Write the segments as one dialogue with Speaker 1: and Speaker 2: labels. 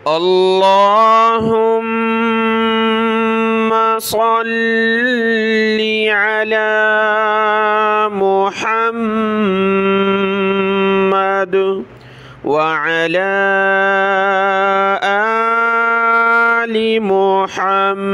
Speaker 1: اللهم صل على محمد وعلى آل محمد.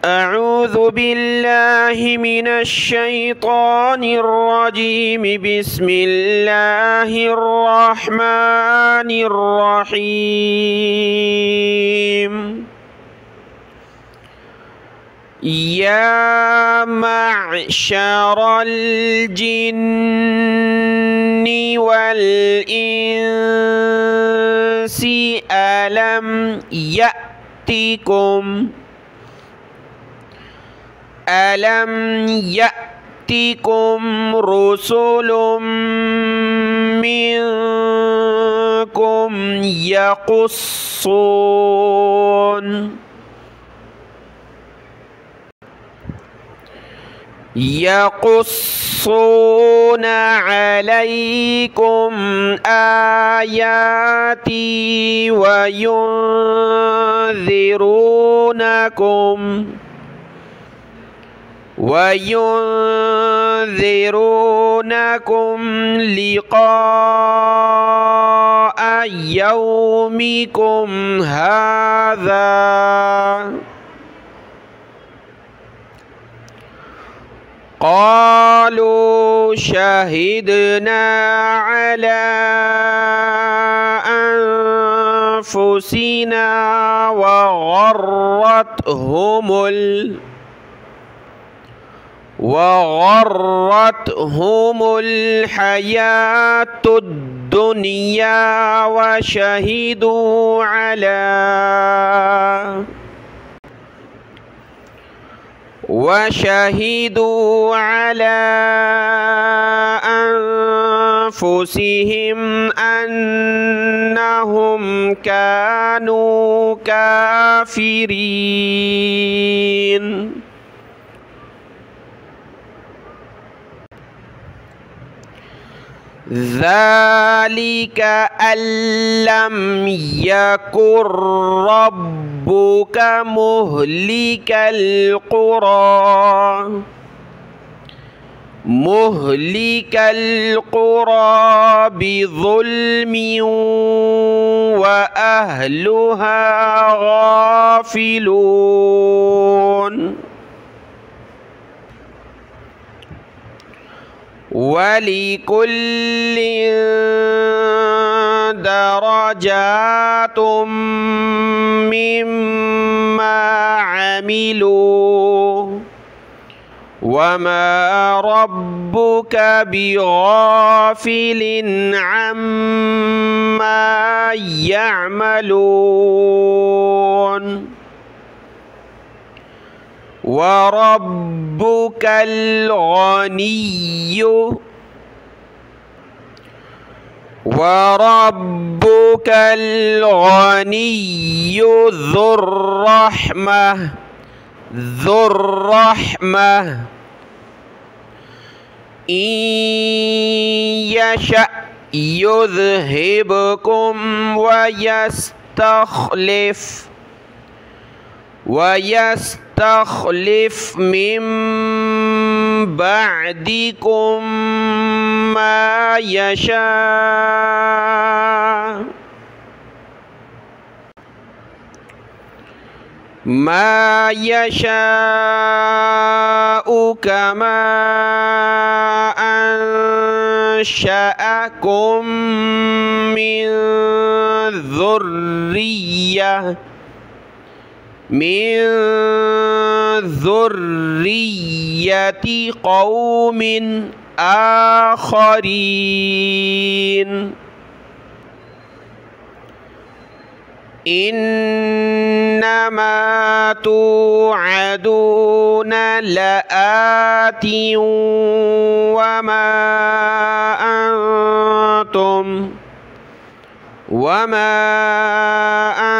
Speaker 1: أعوذ بالله من الشيطان الرجيم. بسم الله الرحمن الرحيم. يا معشر الجن والإنس ألم يأتكم رسل منكم يقصون عليكم آياتي وينذرونكم لقاء يومكم هذا. قالوا شهدنا على أنفسنا وغرتهم الحياة الدنيا وشهدوا على أنفسهم أنهم كانوا كافرين. ذلك أن لم يكن ربك مهلك القرى بظلم وأهلها غافلون. ولكل درجات مما عملوا وما ربك بغافل عما يعملون. وربك الغني ذو الرحمة إن يشأ يذهبكم ويستخلف من بعدكم ما يشاء كما أنشأكم من ذرية قوم آخرين. إنما توعدون لآت وما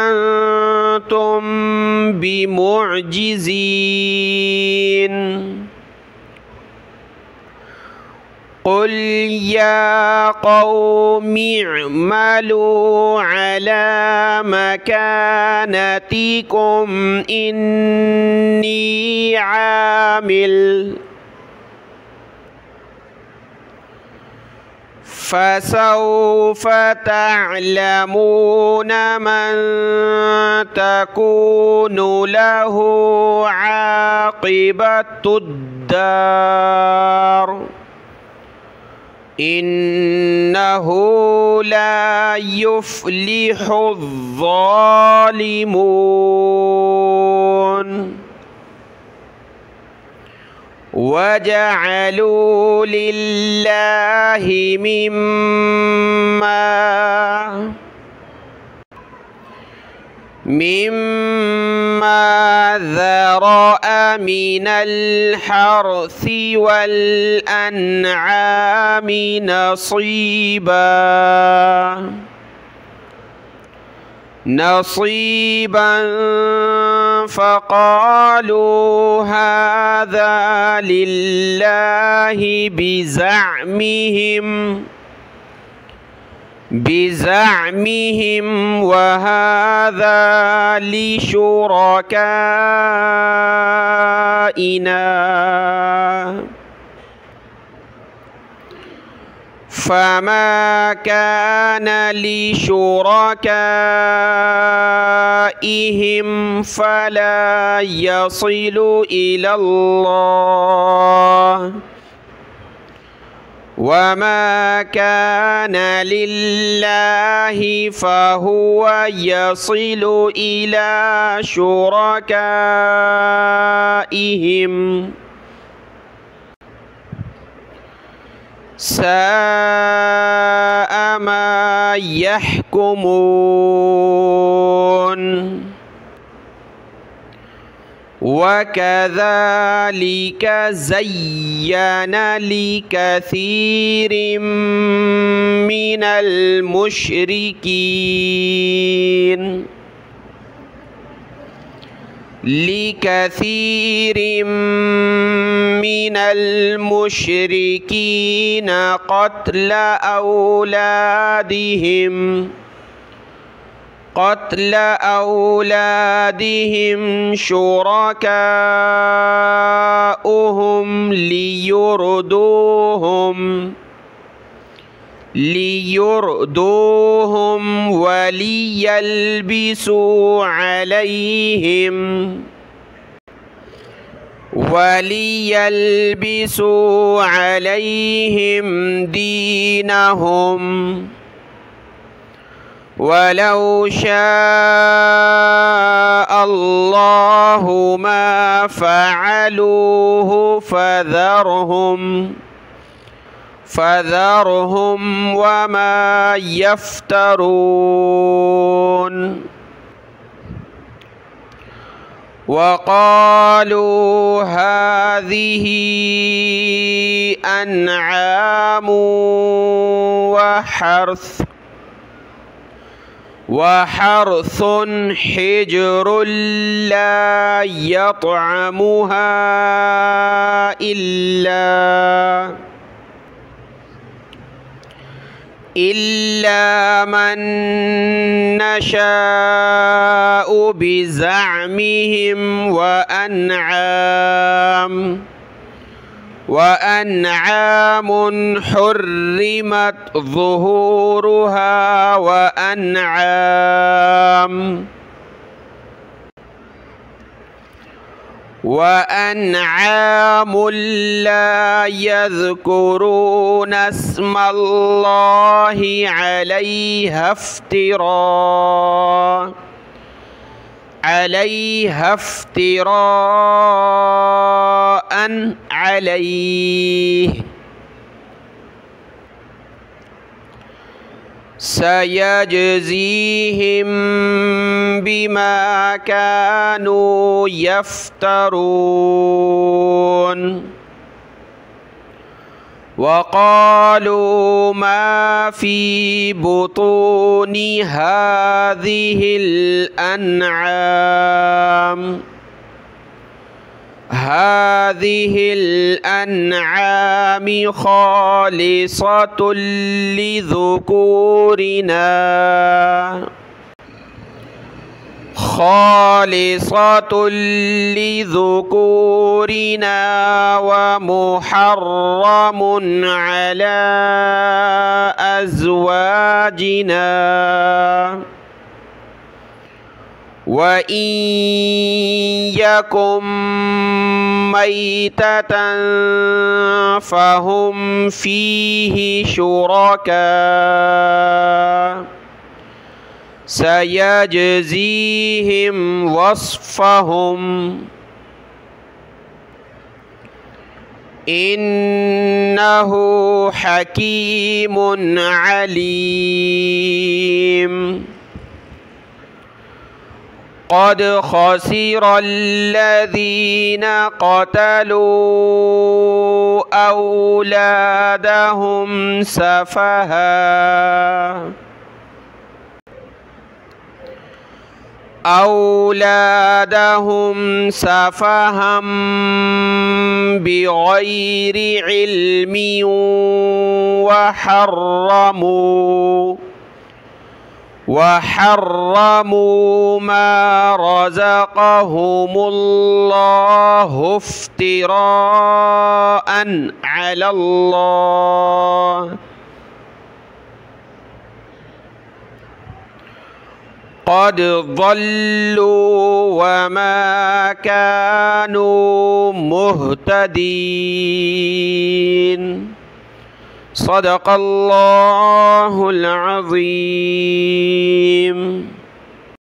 Speaker 1: أنتم بمعجزين. قل يا قوم اعملوا على مكانتكم إني عامل فسوف تعلمون من تكون له عاقبة الدار إنه لا يفلح الظالمون وجعلوا لله مما ذرأ من الحرث والأنعام نصيبا فقالوا هذا لله بزعمهم وهذا لشركائنا فما كان لشركائهم فلا يصل إلى الله وما كان لله فهو يصل إلى شركائهم ساء ما يحكمون وكذلك زين لكثير من المشركين قتل أولادهم شركاؤهم ليردوهم وليلبسوا عليهم دينهم ولو شاء الله ما فعلوه فذرهم وما يفترون وقالوا هذه أنعام وحرث حجر لا يطعمها إلا من نشاء بزعمهم وأنعام حرمت ظهورها وأنعام لا يذكرون اسم الله عليها افتراء عليه سيجزيهم بما كانوا يفترون وقالوا ما في بطون هذه هذه الأنعام خالصة لذكورنا ومحرم على أزواجنا وإن يكن ميتة فهم فيه شركاء سيجزيهم وصفهم إنه حكيم عليم. قد خسر الذين قتلوا أولادهم سفها بغير علم وحرموا ما رزقهم الله افتراء على الله قد ضلوا وما كانوا مهتدين. صدق الله العظيم.